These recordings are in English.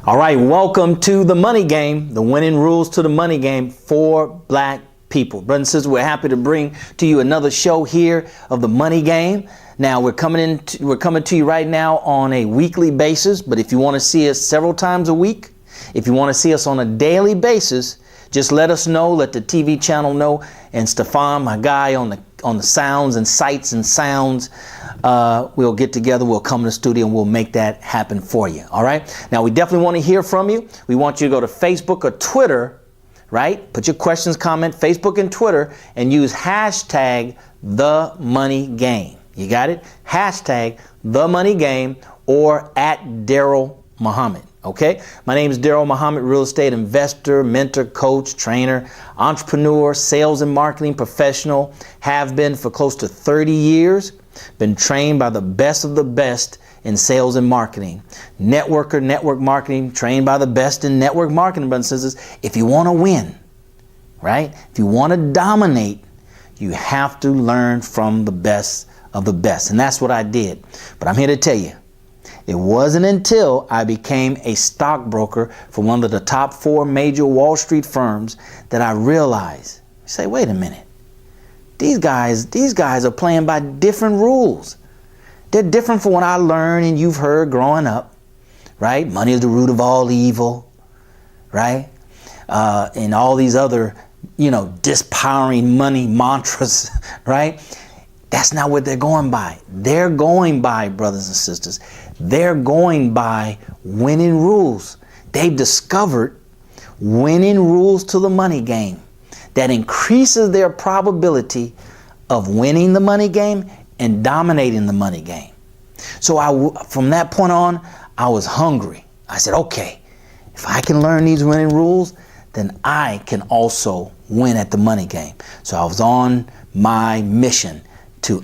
All right, welcome to the money game, the winning rules to the money game for black people. Brothers and sisters, we're happy to bring to you another show here of the money game. Now we're coming to you right now on a weekly basis, but if you want to see us several times a week, if you want to see us on a daily basis, just let us know, let the TV channel know, and Stefan, my guy on the sounds and sights and sounds, we'll get together, we'll come to the studio and we'll make that happen for you. All right. Now we definitely want to hear from you. We want you to go to Facebook or Twitter, right? Put your questions, comment, Facebook and Twitter, and use hashtag the money game. You got it? Hashtag the money game or at Daryl Muhammad. Okay. My name is Daryl Muhammad, real estate investor, mentor, coach, trainer, entrepreneur, sales and marketing professional, have been for close to 30 years. Been trained by the best of the best in sales and marketing. Networker, network marketing, trained by the best in network marketing, brothers and sisters. If you want to win, right? If you want to dominate, you have to learn from the best of the best. And that's what I did. But I'm here to tell you, it wasn't until I became a stockbroker for one of the top 4 major Wall Street firms that I realized, say, wait a minute. These guys are playing by different rules. They're different from what I learned and you've heard growing up, right? Money is the root of all evil, right? And all these other, dispowering money mantras, right? That's not what they're going by. They're going by, brothers and sisters, they're going by winning rules. They've discovered winning rules to the money game that increases their probability of winning the money game and dominating the money game. So from that point on, I was hungry. I said, okay, if I can learn these winning rules, then I can also win at the money game. So I was on my mission to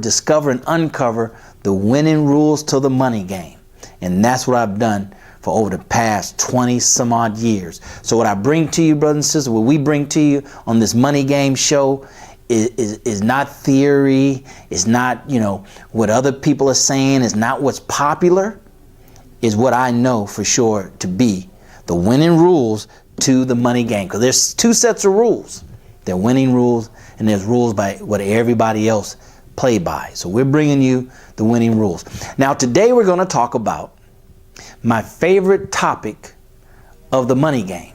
discover and uncover the winning rules to the money game. And that's what I've done for over the past 20 some odd years. So what I bring to you, brothers and sisters, what we bring to you on this money game show is not theory. It's not, what other people are saying. It's not what's popular. Is what I know for sure to be the winning rules to the money game. Because there's 2 sets of rules. They're winning rules and there's rules by what everybody else play by. So we're bringing you the winning rules. Now today we're going to talk about my favorite topic of the money game.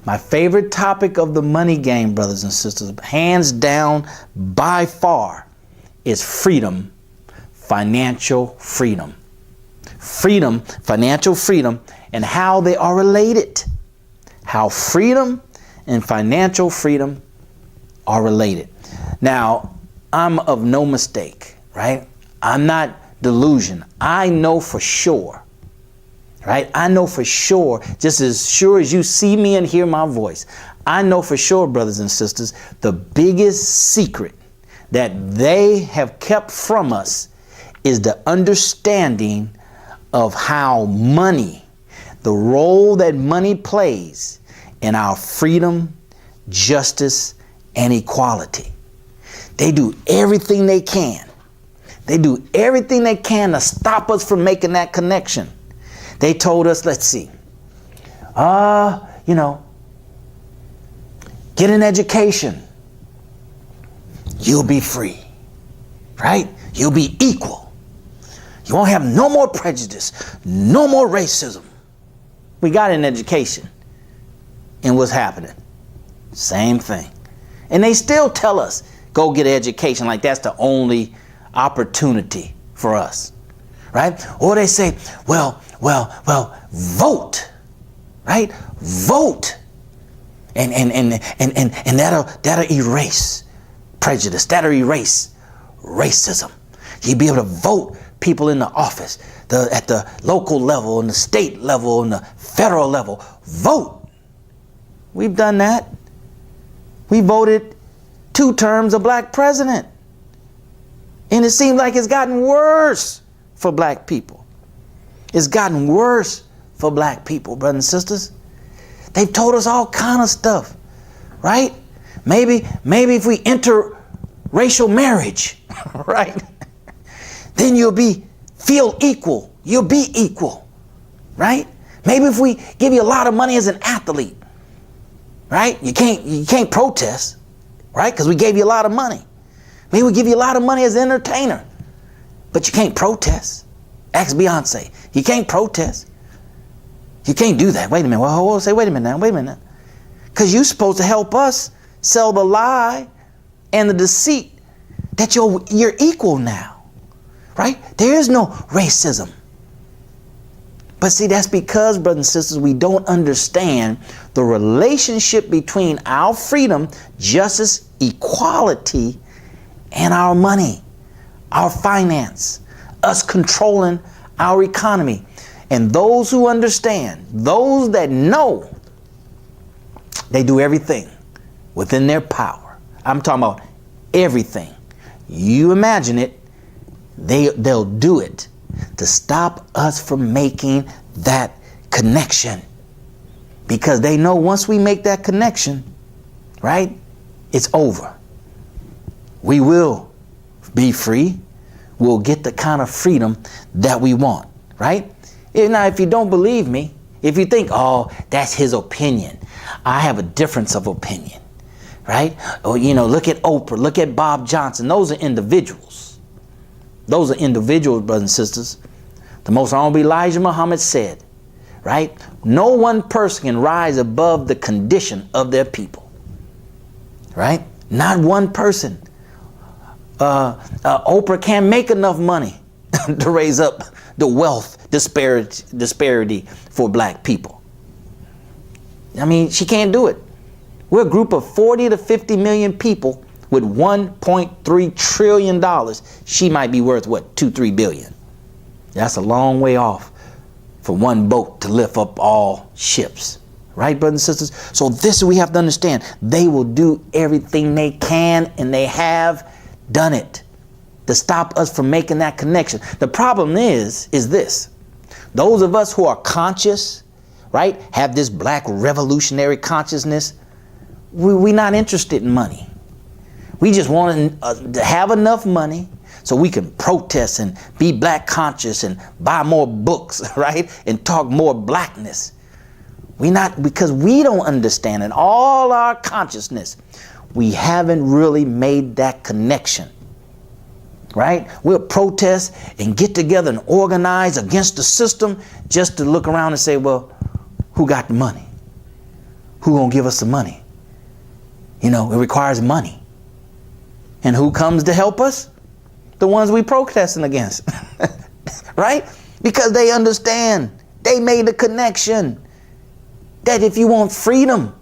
My favorite topic of the money game, brothers and sisters, hands down by far, is freedom, financial freedom. Freedom, financial freedom, and how they are related. How freedom and financial freedom are related. Now, I'm of no mistake, right? I'm not delusion. I know for sure, right? I know for sure, just as sure as you see me and hear my voice, I know for sure, brothers and sisters, the biggest secret that they have kept from us is the understanding of how money, the role that money plays in our freedom, justice, and equality. They do everything they can. They do everything they can to stop us from making that connection. They told us, let's see, get an education. You'll be free, right? You'll be equal. You won't have no more prejudice, no more racism. We got an education. And what's happening? Same thing. And they still tell us, go get an education, like that's the only opportunity for us, right? Or they say, well, vote, right? Vote. And that'll erase prejudice. That'll erase racism. You'll be able to vote people in the office, at the local level, and the state level, and the federal level. Vote. We've done that. We voted 2 terms of black president. And it seems like it's gotten worse for black people. It's gotten worse for black people, brothers and sisters. They've told us all kind of stuff, right? Maybe if we enter racial marriage, right? Then you'll feel equal. You'll be equal, right? Maybe if we give you a lot of money as an athlete, right? You can't protest, right? Because we gave you a lot of money. Maybe we give you a lot of money as an entertainer, but you can't protest. Ask Beyonce. You can't protest. You can't do that. Wait a minute. Well, hold on. Say, wait a minute now. Wait a minute. Because you're supposed to help us sell the lie and the deceit that you're equal now, right? There is no racism. But see, that's because, brothers and sisters, we don't understand the relationship between our freedom, justice, equality, and our money, our finance, us controlling our economy. And those who understand, those that know, they do everything within their power. I'm talking about everything. You imagine it, they'll do it to stop us from making that connection. Because they know once we make that connection, right, it's over. We will be free. We'll get the kind of freedom that we want, right? Now, if you don't believe me, if you think, oh, that's his opinion, I have a difference of opinion, right? Oh, look at Oprah, look at Bob Johnson. Those are individuals. Those are individuals, brothers and sisters. The Most Honorable Elijah Muhammad said, right? No one person can rise above the condition of their people, right? Not one person. Oprah can't make enough money to raise up the wealth disparity for black people. I mean, she can't do it. We're a group of 40 to 50 million people with $1.3 trillion. She might be worth, what, 2-3 billion. That's a long way off for one boat to lift up all ships. Right, brothers and sisters? So this we have to understand. They will do everything they can, and they have done it to stop us from making that connection. The problem is this. Those of us who are conscious, right, have this black revolutionary consciousness, we're not interested in money. We just want to have enough money so we can protest and be black conscious and buy more books, right, and talk more blackness. Because we don't understand in all our consciousness, we haven't really made that connection, right? We'll protest and get together and organize against the system just to look around and say, well, who got the money? Who gonna give us the money? It requires money. And who comes to help us? The ones we protesting against, right? Because they understand, they made the connection that if you want freedom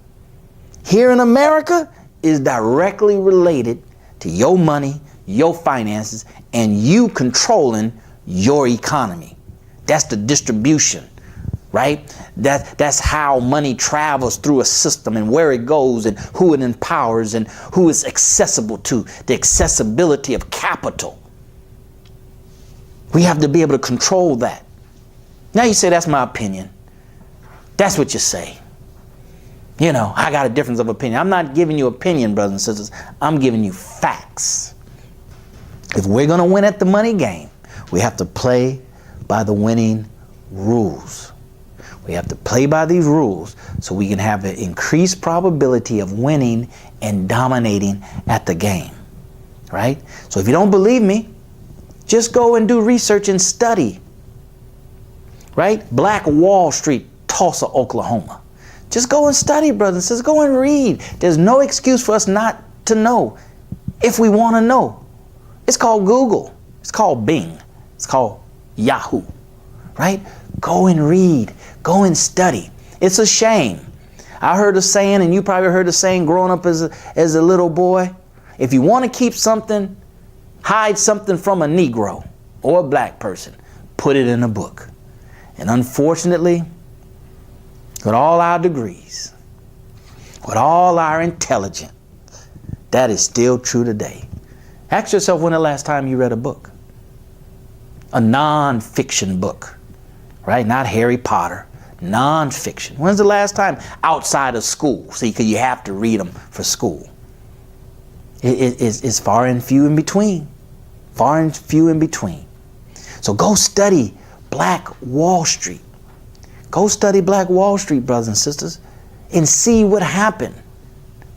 here in America, is directly related to your money, your finances, and you controlling your economy. That's the distribution, right? That's how money travels through a system and where it goes and who it empowers and who it's accessible to, the accessibility of capital. We have to be able to control that. Now you say, that's my opinion. That's what you say. I got a difference of opinion. I'm not giving you opinion, brothers and sisters. I'm giving you facts. If we're going to win at the money game, we have to play by the winning rules. We have to play by these rules so we can have an increased probability of winning and dominating at the game, right? So if you don't believe me, just go and do research and study, right? Black Wall Street, Tulsa, Oklahoma. Just go and study, brothers and sisters. Go and read. There's no excuse for us not to know if we want to know. It's called Google. It's called Bing. It's called Yahoo, right? Go and read. Go and study. It's a shame. I heard a saying, and you probably heard a saying growing up as a little boy. If you want to keep something, hide something from a Negro or a black person, put it in a book. And unfortunately, with all our degrees, with all our intelligence, that is still true today. Ask yourself when the last time you read a book. A non-fiction book, right? Not Harry Potter, non-fiction. When's the last time outside of school? See, because you have to read them for school. It's far and few in between. Far and few in between. So go study Black Wall Street. Go study Black Wall Street, brothers and sisters, and see what happened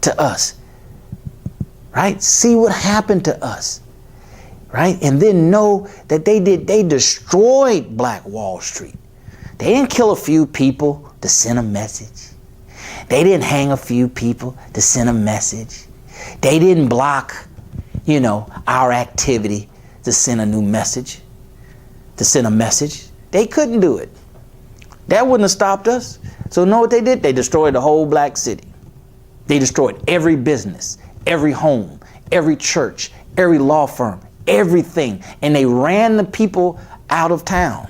to us. Right? See what happened to us. Right? And then know that they destroyed Black Wall Street. They didn't kill a few people to send a message. They didn't hang a few people to send a message. They didn't block, our activity to send a new message, to send a message. They couldn't do it. That wouldn't have stopped us. So know what they did? They destroyed the whole black city. They destroyed every business, every home, every church, every law firm, everything. And they ran the people out of town,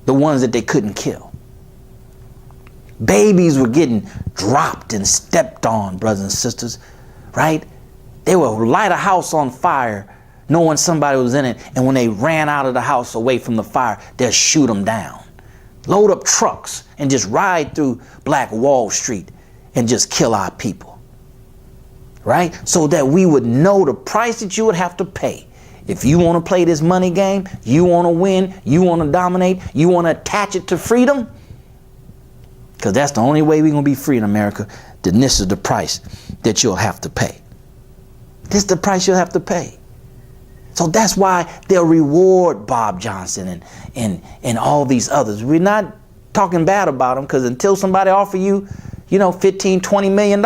the ones that they couldn't kill. Babies were getting dropped and stepped on, brothers and sisters, right? They would light a house on fire knowing somebody was in it, and when they ran out of the house away from the fire, they'll shoot them down. Load up trucks and just ride through Black Wall Street and just kill our people, right? So that we would know the price that you would have to pay. If you want to play this money game, you want to win, you want to dominate, you want to attach it to freedom, because that's the only way we're going to be free in America, then this is the price that you'll have to pay. This is the price you'll have to pay. So that's why they'll reward Bob Johnson and all these others. We're not talking bad about them, because until somebody offer you, $15, $20 million,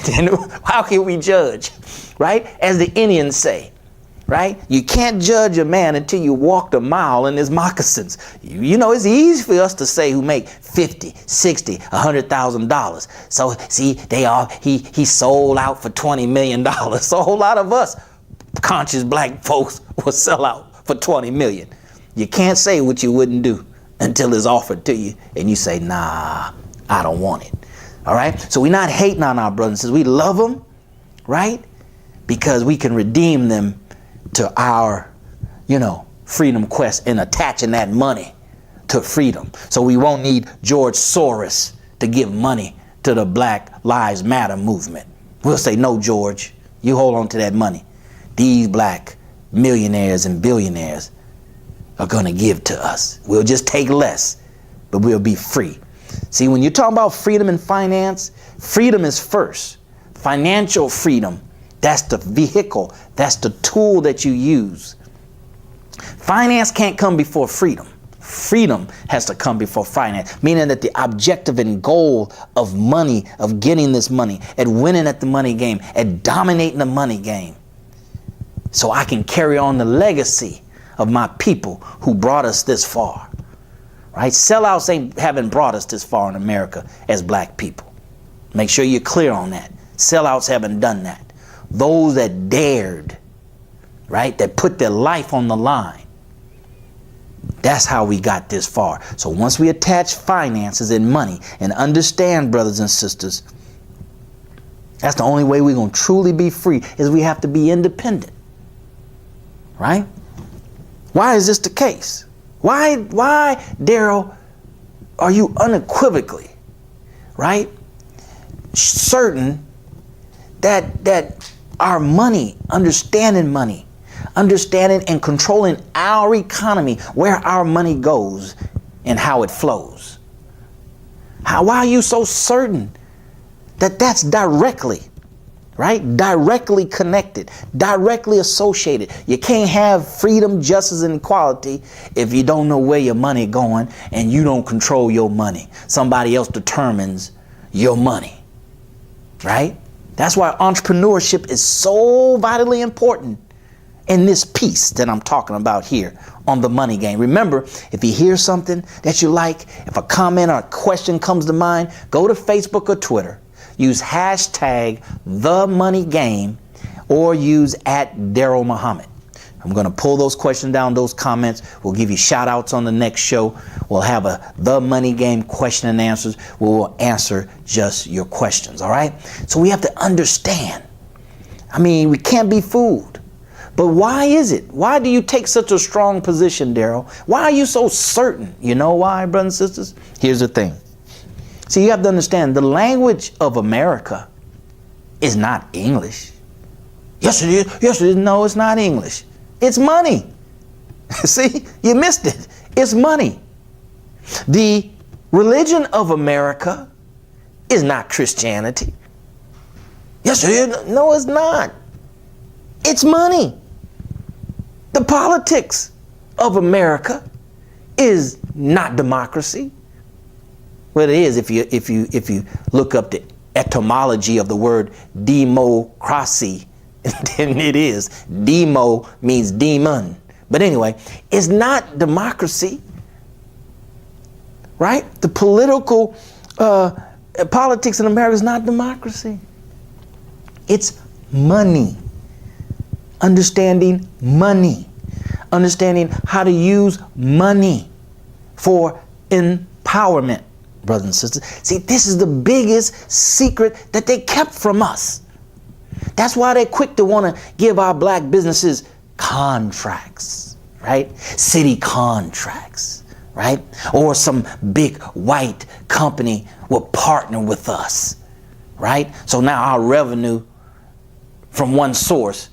then how can we judge, right? As the Indians say, right? You can't judge a man until you walked a mile in his moccasins. It's easy for us to say who make $50, $60, $100,000. So see, he sold out for $20 million. So a whole lot of us conscious black folks will sell out for $20 million. You can't say what you wouldn't do until it's offered to you and you say, nah, I don't want it. All right. So we're not hating on our brothers and sisters. We love them, right? Because we can redeem them to our, freedom quest and attaching that money to freedom. So we won't need George Soros to give money to the Black Lives Matter movement. We'll say, no, George, you hold on to that money. These black millionaires and billionaires are going to give to us. We'll just take less, but we'll be free. See, when you're talking about freedom in finance, freedom is first. Financial freedom, that's the vehicle, that's the tool that you use. Finance can't come before freedom. Freedom has to come before finance, meaning that the objective and goal of money, of getting this money, at winning at the money game, at dominating the money game, so I can carry on the legacy of my people who brought us this far. Right? Sellouts haven't brought us this far in America as black people. Make sure you're clear on that. Sellouts haven't done that. Those that dared, right, that put their life on the line, that's how we got this far. So once we attach finances and money and understand, brothers and sisters, that's the only way we're going to truly be free, is we have to be independent. Right? Why is this the case? Why, Daryl, are you unequivocally, right, certain that our money, understanding and controlling our economy, where our money goes and how it flows? Why are you so certain that that's directly, right, directly connected, directly associated? You can't have freedom, justice, and equality if you don't know where your money going and you don't control your money. Somebody else determines your money, right? That's why entrepreneurship is so vitally important in this piece that I'm talking about here on the money game. Remember, if you hear something that you like, if a comment or a question comes to mind, go to Facebook or Twitter. Use hashtag #TheMoneyGame or use @Daryl Muhammad. I'm going to pull those questions down, those comments. We'll give you shout outs on the next show. We'll have The Money Game question and answers where we'll answer just your questions. All right. So we have to understand. We can't be fooled. But why is it? Why do you take such a strong position, Daryl? Why are you so certain? You know why, brothers and sisters? Here's the thing. See, you have to understand, the language of America is not English. Yes, it is. Yes, it is. No, it's not English. It's money. See, you missed it. It's money. The religion of America is not Christianity. Yes, it is. No, it's not. It's money. The politics of America is not democracy. Well, it is if you look up the etymology of the word democracy, then it is. Demo means demon. But anyway, it's not democracy, right? The political politics in America is not democracy. It's money. Understanding money. Understanding how to use money for empowerment, brothers and sisters. See, this is the biggest secret that they kept from us. That's why they're quick to want to give our black businesses contracts, right? City contracts, right? Or some big white company will partner with us, right? So now our revenue from one source,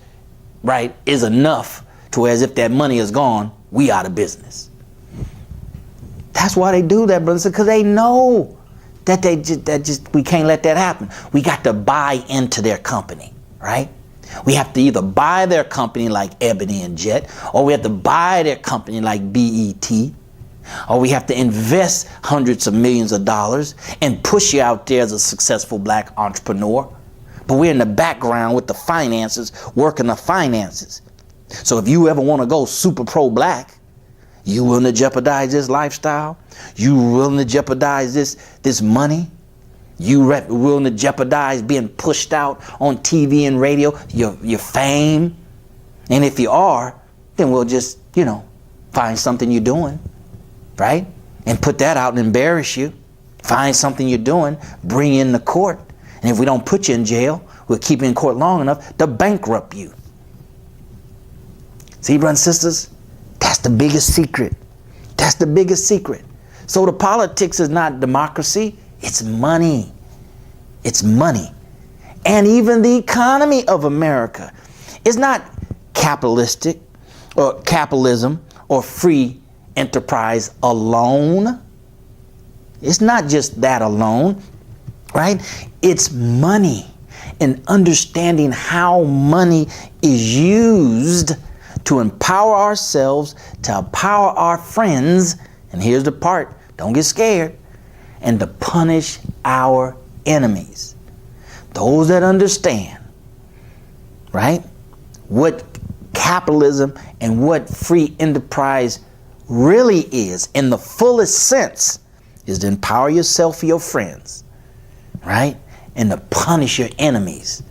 right, is enough to where as if that money is gone, we out of business. That's why they do that, brothers, because they know that we can't let that happen. We got to buy into their company, right? We have to either buy their company like Ebony and Jet, or we have to buy their company like BET, or we have to invest hundreds of millions of dollars and push you out there as a successful black entrepreneur. But we're in the background with the finances, working the finances. So if you ever want to go super pro-black, you willing to jeopardize this lifestyle? You willing to jeopardize this money? You willing to jeopardize being pushed out on TV and radio, your fame? And if you are, then we'll just, find something you're doing, right? And put that out and embarrass you. Find something you're doing, bring you in the court. And if we don't put you in jail, we'll keep you in court long enough to bankrupt you. See, brothers and sisters, that's the biggest secret. That's the biggest secret. So the politics is not democracy, it's money. It's money. And even the economy of America is not capitalistic or capitalism or free enterprise alone. It's not just that alone, right? It's money and understanding how money is used to empower ourselves, to empower our friends, and here's the part, don't get scared, and to punish our enemies. Those that understand, right, what capitalism and what free enterprise really is in the fullest sense is to empower yourself for your friends, right, and to punish your enemies.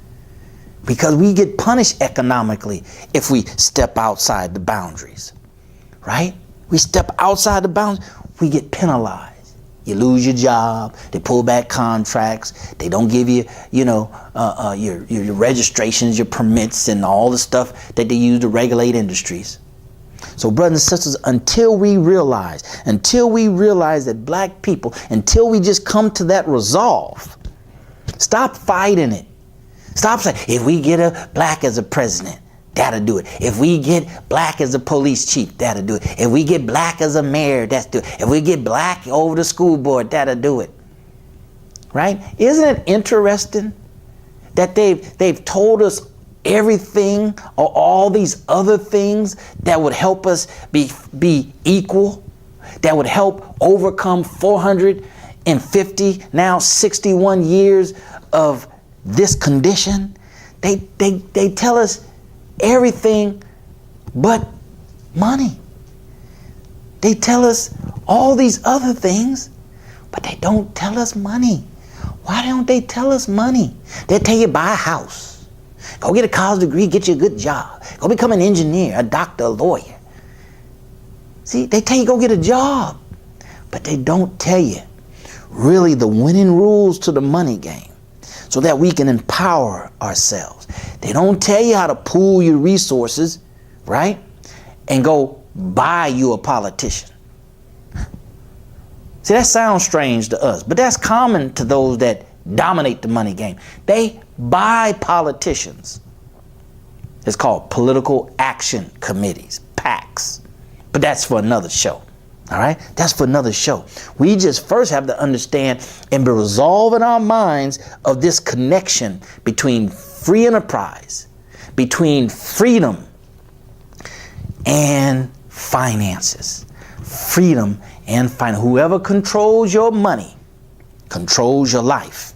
Because we get punished economically if we step outside the boundaries, right? We step outside the boundaries, we get penalized. You lose your job, they pull back contracts, they don't give you, your registrations, your permits, and all the stuff that they use to regulate industries. So brothers and sisters, until we realize that black people, until we just come to that resolve, stop fighting it. Stop saying, if we get a black as a president, that'll do it. If we get black as a police chief, that'll do it. If we get black as a mayor, that's do it. If we get black over the school board, that'll do it. Right? Isn't it interesting that they've told us everything or all these other things that would help us be equal, that would help overcome 450, now 61 years of this condition? They tell us everything but money. They tell us all these other things, but they don't tell us money. Why don't they tell us money? They'll tell you buy a house, go get a college degree, get you a good job, go become an engineer, a doctor, a lawyer. See, they tell you go get a job, but they don't tell you really the winning rules to the money game, so that we can empower ourselves. They don't tell you how to pool your resources, right? And go buy you a politician. See, that sounds strange to us, but that's common to those that dominate the money game. They buy politicians. It's called political action committees, PACs. But that's for another show. All right, that's for another show. We just first have to understand and be resolved in our minds of this connection between free enterprise, between freedom and finances. Freedom and finance. Whoever controls your money controls your life,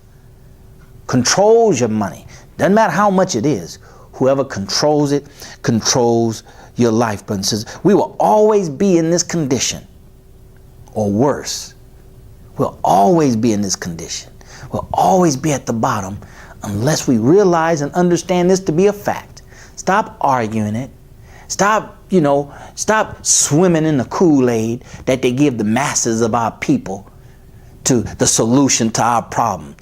controls your money. Doesn't matter how much it is. Whoever controls it controls your life, brothers and sisters. We will always be in this condition, or worse. We'll always be in this condition. We'll always be at the bottom unless we realize and understand this to be a fact. Stop arguing it. Stop swimming in the Kool-Aid that they give the masses of our people to the solution to our problem.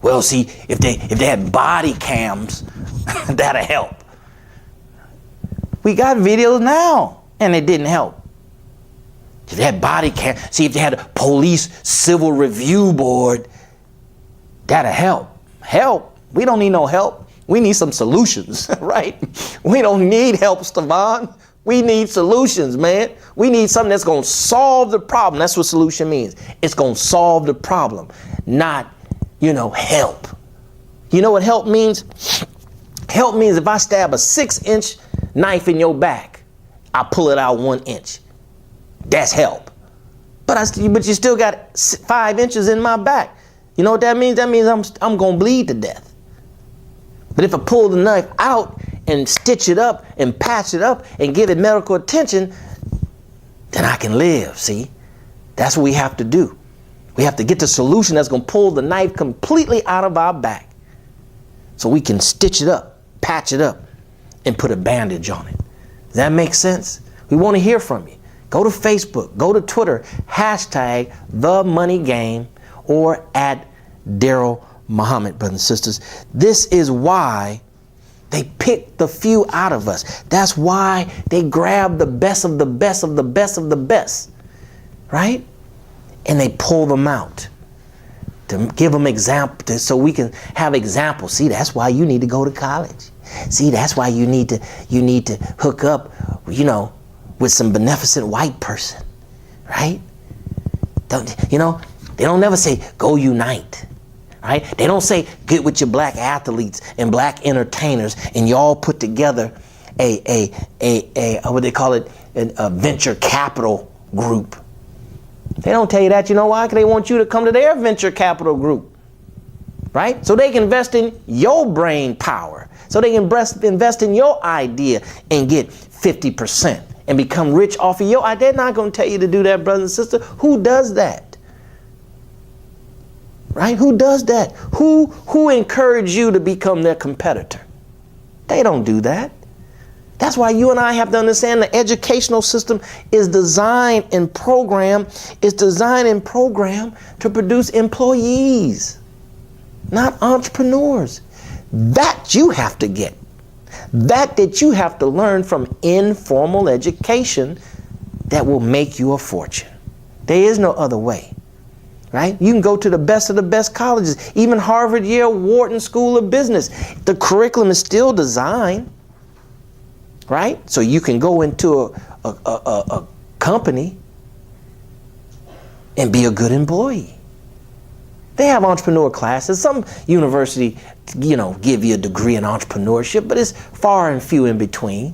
Well, see, if they had body cams, that'll help. We got videos now, and it didn't help. If they had body cam, see, if they had a police civil review board, that'll help. Help. We don't need no help. We need some solutions, right? We don't need help, Stevan. We need solutions, man. We need something that's going to solve the problem. That's what solution means. It's going to solve the problem, not, help. You know what help means? Help means if I stab a 6-inch knife in your back, I pull it out 1 inch. That's help. But you still got 5 inches in my back. You know what that means? That means I'm going to bleed to death. But if I pull the knife out and stitch it up and patch it up and give it medical attention, then I can live, see? That's what we have to do. We have to get the solution that's going to pull the knife completely out of our back so we can stitch it up, patch it up, and put a bandage on it. Does that make sense? We want to hear from you. Go to Facebook, go to Twitter, hashtag The Money Game, or at Daryl Muhammad, brothers and sisters. This is why they pick the few out of us. That's why they grab the best of the best of the best of the best, right? And they pull them out to give them examples, so we can have examples. See, that's why you need to go to college. See, that's why you need to hook up, with some beneficent white person, right? They don't never say go unite. Right? They don't say get with your black athletes and black entertainers and y'all put together a what they call it, a venture capital group. They don't tell you that. You know why? Because they want you to come to their venture capital group, right? So they can invest in your brain power. So they can invest in your idea and get 50% and become rich off of your idea. They're not going to tell you to do that, brothers and sisters. Who does that? Right? Who does that? Who encouraged you to become their competitor? They don't do that. That's why you and I have to understand the educational system is designed and programmed to produce employees, not entrepreneurs. That you have to get. That you have to learn from informal education that will make you a fortune. There is no other way. Right? You can go to the best of the best colleges, even Harvard, Yale, Wharton School of Business. The curriculum is still designed, right? So you can go into a company and be a good employee. They have entrepreneur classes. Some university, give you a degree in entrepreneurship, but it's far and few in between,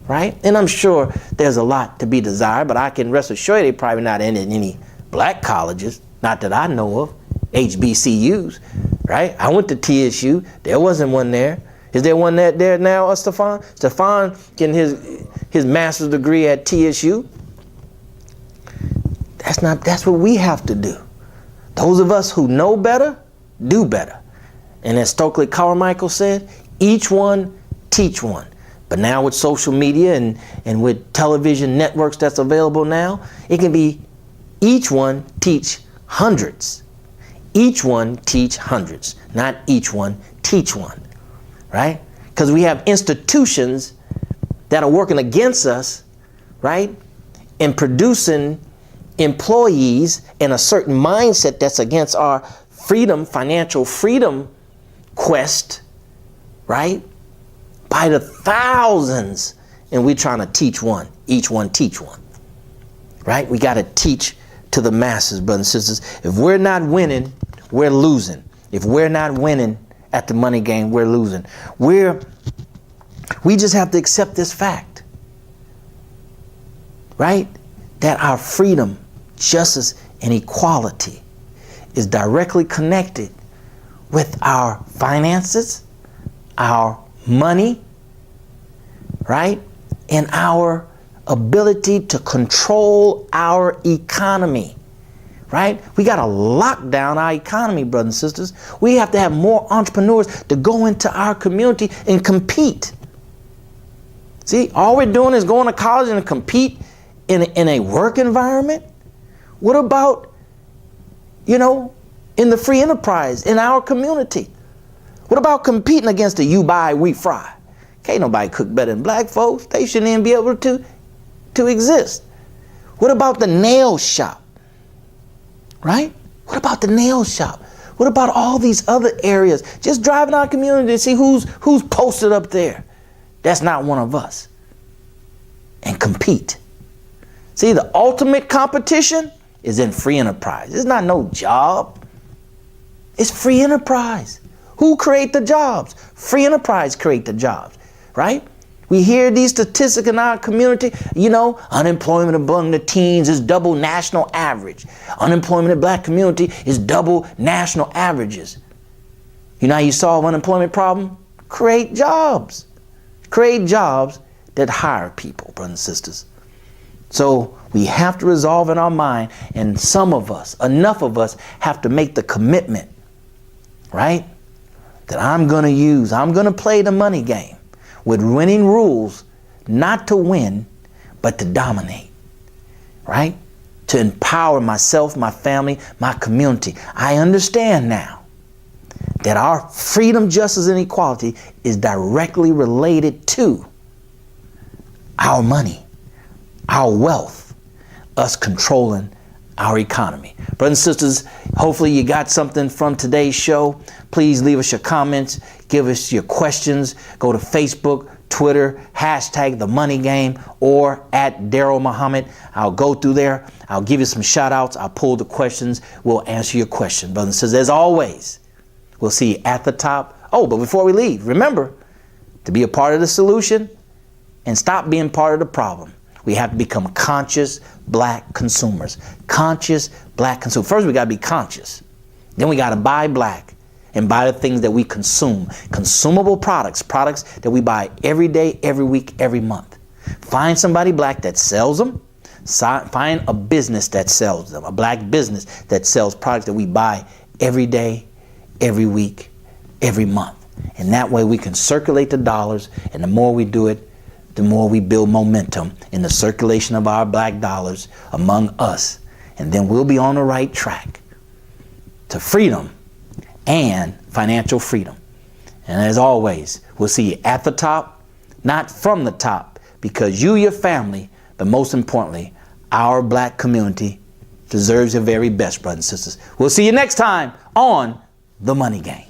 right? And I'm sure there's a lot to be desired, but I can rest assured they're probably not in any black colleges, not that I know of, HBCUs, right? I went to TSU. There wasn't one there. Is there one there now, Stevan? Stevan getting his master's degree at TSU. That's what we have to do. Those of us who know better, do better. And as Stokely Carmichael said, each one, teach one. But now with social media and with television networks that's available now, it can be each one teach hundreds. Each one teach hundreds, not each one teach one, right? Because we have institutions that are working against us, right? And producing employees in a certain mindset that's against our freedom, financial freedom quest, right? By the thousands, and we're trying to teach one, each one teach one. right? We got to teach to the masses, brothers and sisters. If we're not winning, we're losing. If we're not winning at the money game, we're losing. We just have to accept this fact, right? That our freedom, justice, and equality is directly connected with our finances, our money, right? And our ability to control our economy, right? We got to lock down our economy, brothers and sisters. We have to have more entrepreneurs to go into our community and compete. See, all we're doing is going to college and compete in a work environment. What about, in the free enterprise, in our community? What about competing against the you buy, we fry? Can't nobody cook better than black folks. They shouldn't even be able to exist. What about the nail shop? Right? What about the nail shop? What about all these other areas? Just driving our community to see who's posted up there. That's not one of us. And compete. See, the ultimate competition is in free enterprise. It's not no job. It's free enterprise. Who create the jobs? Free enterprise create the jobs, right? We hear these statistics in our community. Unemployment among the teens is double national average. Unemployment in the black community is double national averages. You know how you solve unemployment problem? Create jobs. Create jobs that hire people, brothers and sisters. So we have to resolve in our mind, and some of us, enough of us, have to make the commitment, right? That I'm going to play the money game with winning rules, not to win, but to dominate, right? To empower myself, my family, my community. I understand now that our freedom, justice, and equality is directly related to our money, our wealth, us controlling our economy. Brothers and sisters, hopefully you got something from today's show. Please leave us your comments, give us your questions. Go to Facebook, Twitter, hashtag The Money Game, or at Daryl Muhammad. I'll go through there. I'll give you some shout outs. I'll pull the questions. We'll answer your question. Brothers and sisters, as always, we'll see you at the top. Oh, but before we leave, remember to be a part of the solution and stop being part of the problem. We have to become conscious black consumers. Conscious black consumers. First, we got to be conscious. Then we got to buy black and buy the things that we consume. Consumable products that we buy every day, every week, every month. Find somebody black that sells them. Find a business that sells them, a black business that sells products that we buy every day, every week, every month. And that way we can circulate the dollars, and the more we do it, the more we build momentum in the circulation of our black dollars among us. And then we'll be on the right track to freedom and financial freedom. And as always, we'll see you at the top, not from the top, because you, your family, but most importantly, our black community deserves your very best, brothers and sisters. We'll see you next time on The Money Game.